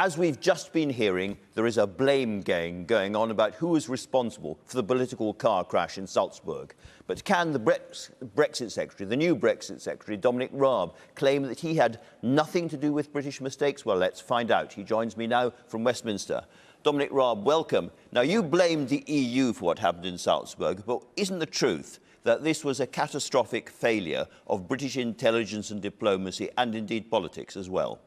As we've just been hearing, there is a blame game going on about who is responsible for the political car crash in Salzburg. But can the Brexit Secretary, the new Brexit Secretary, Dominic Raab, claim that he had nothing to do with British mistakes? Well, let's find out. He joins me now from Westminster. Dominic Raab, welcome. Now, you blamed the EU for what happened in Salzburg, but isn't the truth that this was a catastrophic failure of British intelligence and diplomacy and indeed politics as well?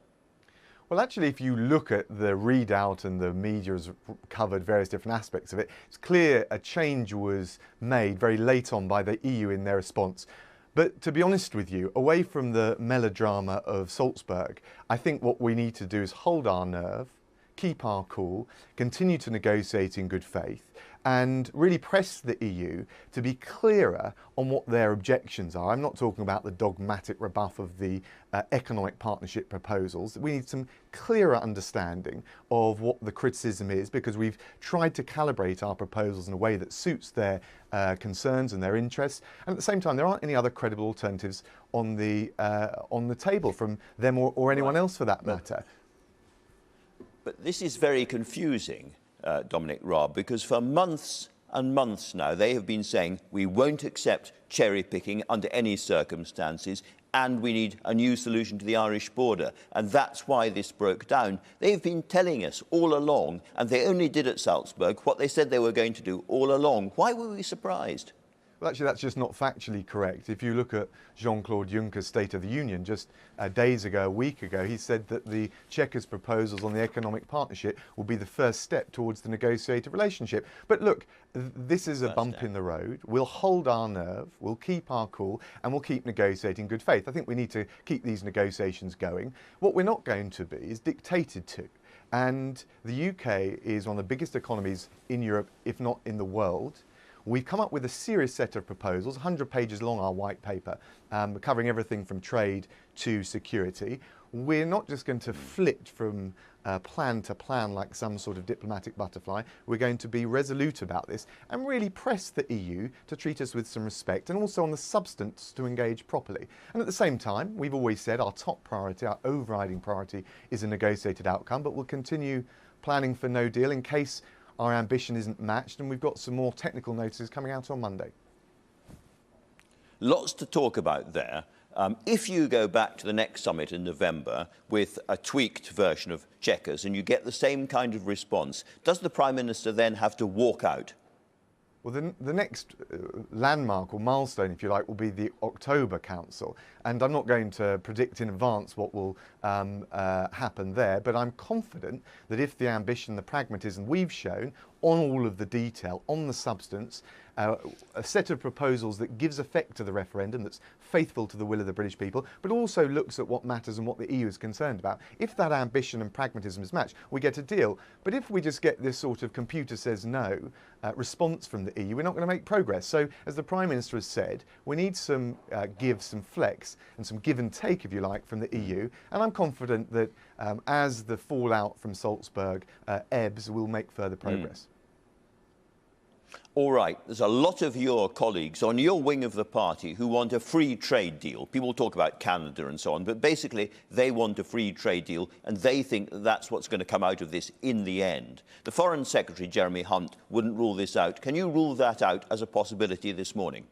Well, actually, if you look at the readout, and the media has covered various different aspects of it, it's clear a change was made very late on by the EU in their response. But to be honest with you, away from the melodrama of Salzburg, I think what we need to do is hold our nerve, keep our cool, continue to negotiate in good faith, and really press the EU to be clearer on what their objections are. I'm not talking about the dogmatic rebuff of the economic partnership proposals. We need some clearer understanding of what the criticism is, because we've tried to calibrate our proposals in a way that suits their concerns and their interests. And at the same time, there aren't any other credible alternatives on the table from them or anyone else for that matter. But this is very confusing, Dominic Raab, because for months and months now they have been saying we won't accept cherry picking under any circumstances, and we need a new solution to the Irish border. And that's why this broke down. They've been telling us all along, and they only did at Salzburg what they said they were going to do all along. Why were we surprised? Well, actually, that's just not factually correct. If you look at Jean-Claude Juncker's State of the Union just days ago, a week ago, he said that the Chequers proposals on the economic partnership will be the first step towards the negotiated relationship. But look, this is a bump in the road. We'll hold our nerve, we'll keep our cool, and we'll keep negotiating good faith. I think we need to keep these negotiations going. What we're not going to be is dictated to. And the UK is one of the biggest economies in Europe, if not in the world. We've come up with a serious set of proposals, 100 pages long, our white paper, covering everything from trade to security. We're not just going to flit from plan to plan like some sort of diplomatic butterfly. We're going to be resolute about this and really press the EU to treat us with some respect, and also on the substance to engage properly. And at the same time, we've always said our top priority, our overriding priority, is a negotiated outcome, but we'll continue planning for no deal in case our ambition isn't matched, and we've got some more technical notices coming out on Monday. Lots to talk about there. If you go back to the next summit in November with a tweaked version of Chequers and you get the same kind of response, does the Prime Minister then have to walk out? Well, the next landmark or milestone, if you like, will be the October Council. And I'm not going to predict in advance what will happen there, but I'm confident that if the ambition, the pragmatism we've shown on all of the detail, on the substance, a set of proposals that gives effect to the referendum, that's faithful to the will of the British people, but also looks at what matters and what the EU is concerned about. If that ambition and pragmatism is matched, we get a deal. But if we just get this sort of computer says no response from the EU, we're not going to make progress. So, as the Prime Minister has said, we need some give, some flex, and some give and take, if you like, from the EU. And I'm confident that as the fallout from Salzburg ebbs, we'll make further progress. All right, there's a lot of your colleagues on your wing of the party who want a free trade deal. People talk about Canada and so on, but basically they want a free trade deal, and they think that that's what's going to come out of this in the end. The Foreign Secretary, Jeremy Hunt, wouldn't rule this out. Can you rule that out as a possibility this morning?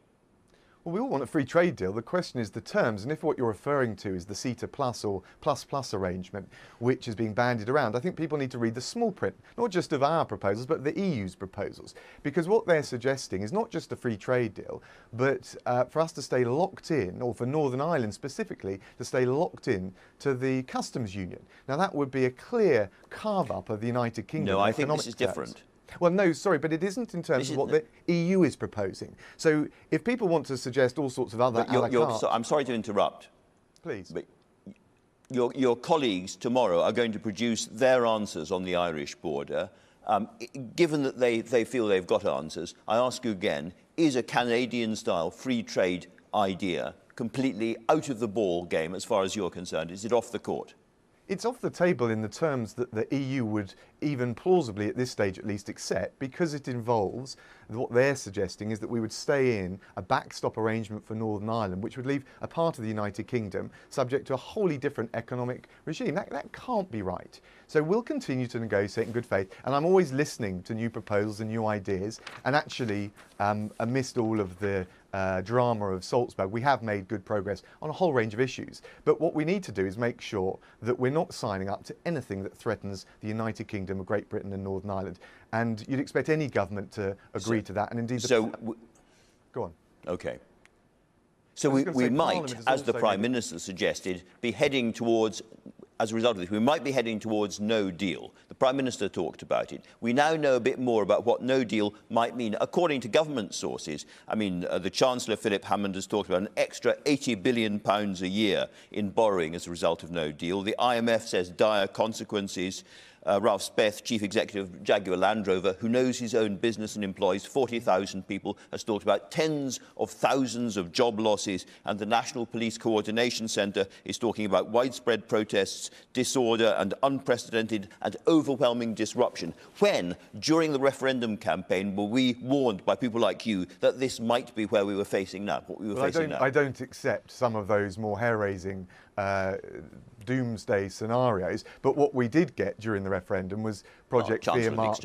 Well, we all want a free trade deal. The question is the terms, and if what you're referring to is the CETA plus or plus arrangement, which is being bandied around, I think people need to read the small print, not just of our proposals, but the EU's proposals. Because what they're suggesting is not just a free trade deal, but for us to stay locked in, or for Northern Ireland specifically, to stay locked in to the customs union. Now, that would be a clear carve-up of the United Kingdom. No, I think this is different. Well, no, sorry, but it isn't in terms of what the EU is proposing. So if people want to suggest all sorts of other I'm sorry to interrupt. Please. But your colleagues tomorrow are going to produce their answers on the Irish border. Given that they feel they've got answers, I ask you again, is a Canadian-style free trade idea completely out of the ball game as far as you're concerned? Is it off the court? It's off the table in the terms that the EU would even plausibly, at this stage at least, accept, because it involves, what they're suggesting is that we would stay in a backstop arrangement for Northern Ireland, which would leave a part of the United Kingdom subject to a wholly different economic regime. That can't be right. So we'll continue to negotiate in good faith, and I'm always listening to new proposals and new ideas, and actually, amidst all of the drama of Salzburg, we have made good progress on a whole range of issues. But what we need to do is make sure that we're not signing up to anything that threatens the United Kingdom of Great Britain and Northern Ireland. And you'd expect any government to agree to that. And indeed, go on. Okay. So we might, as the Prime Minister suggested, be heading towards, as a result of this, we might be heading towards no deal. The Prime Minister talked about it. We now know a bit more about what no deal might mean. According to government sources, I mean, the Chancellor, Philip Hammond, has talked about an extra £80 billion a year in borrowing as a result of no deal. The IMF says dire consequences. Ralph Speth, Chief Executive of Jaguar Land Rover, who knows his own business and employs 40,000 people, has talked about tens of thousands of job losses, and the National Police Coordination Centre is talking about widespread protests, disorder and unprecedented and overwhelming disruption. When, during the referendum campaign, were we warned by people like you that this might be where we were facing now, what we were facing now? I don't accept some of those more hair-raising doomsday scenarios, but what we did get during the referendum was Project Fear Mark.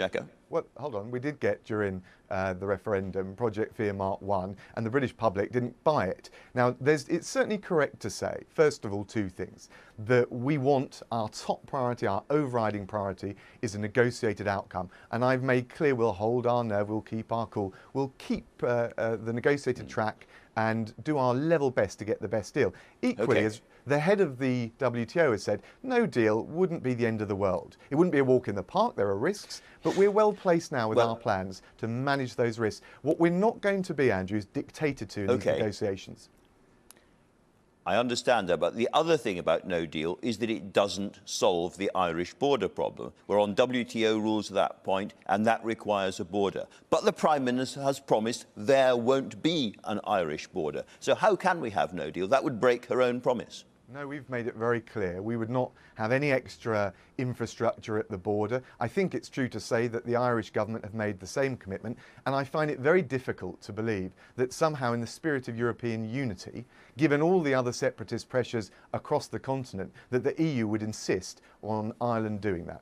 Well, hold on, we did get during the referendum Project Fear Mark 1, and the British public didn't buy it. Now, it's certainly correct to say, first of all, two things. That we want our top priority, our overriding priority, is a negotiated outcome. And I've made clear we'll hold our nerve, we'll keep our cool, we'll keep the negotiated track and do our level best to get the best deal. Equally, as the head of the WTO has said, no deal wouldn't be the end of the world. It wouldn't be a walk in the park, there are risks, but we're well placed now with our plans to manage those risks. What we're not going to be, Andrew, is dictated to in these negotiations. I understand that, but the other thing about no deal is that it doesn't solve the Irish border problem. We're on WTO rules at that point, and that requires a border. But the Prime Minister has promised there won't be an Irish border. So how can we have no deal? That would break her own promise. No, we've made it very clear. We would not have any extra infrastructure at the border. I think it's true to say that the Irish government have made the same commitment, and I find it very difficult to believe that somehow in the spirit of European unity, given all the other separatist pressures across the continent, that the EU would insist on Ireland doing that.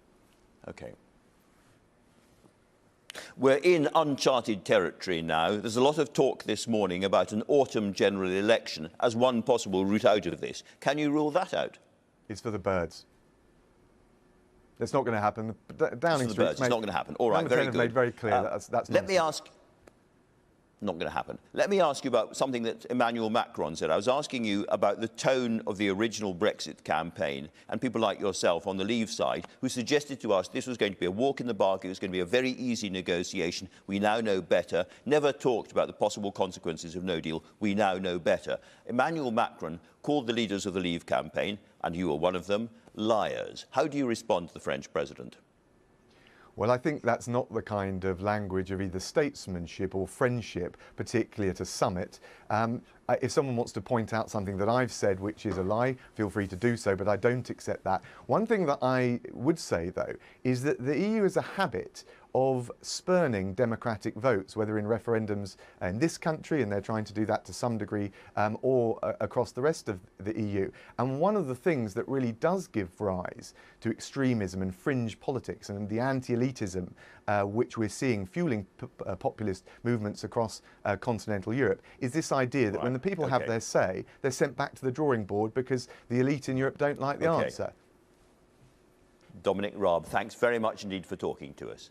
Okay. We're in uncharted territory now. There's a lot of talk this morning about an autumn general election as one possible route out of this. Can you rule that out? It's for the birds. That's not going to happen. Downing Street. It's not going to happen. All right, very good. Made very clear that's let me ask. Not going to happen. Let me ask you about something that Emmanuel Macron said. I was asking you about the tone of the original Brexit campaign and people like yourself on the Leave side who suggested to us this was going to be a walk in the park, it was going to be a very easy negotiation. We now know better. Never talked about the possible consequences of no deal. We now know better. Emmanuel Macron called the leaders of the Leave campaign, and you were one of them, liars. How do you respond to the French president? Well, I think that's not the kind of language of either statesmanship or friendship, particularly at a summit. If someone wants to point out something that I've said which is a lie, feel free to do so, but I don't accept that. One thing that I would say, though, is that the EU has a habit of spurning democratic votes, whether in referendums in this country, and they're trying to do that to some degree, or across the rest of the EU. And one of the things that really does give rise to extremism and fringe politics and the anti-elitism which we're seeing fueling populist movements across continental Europe is this idea that when the people have their say, they're sent back to the drawing board because the elite in Europe don't like the answer. Dominic Raab, thanks very much indeed for talking to us.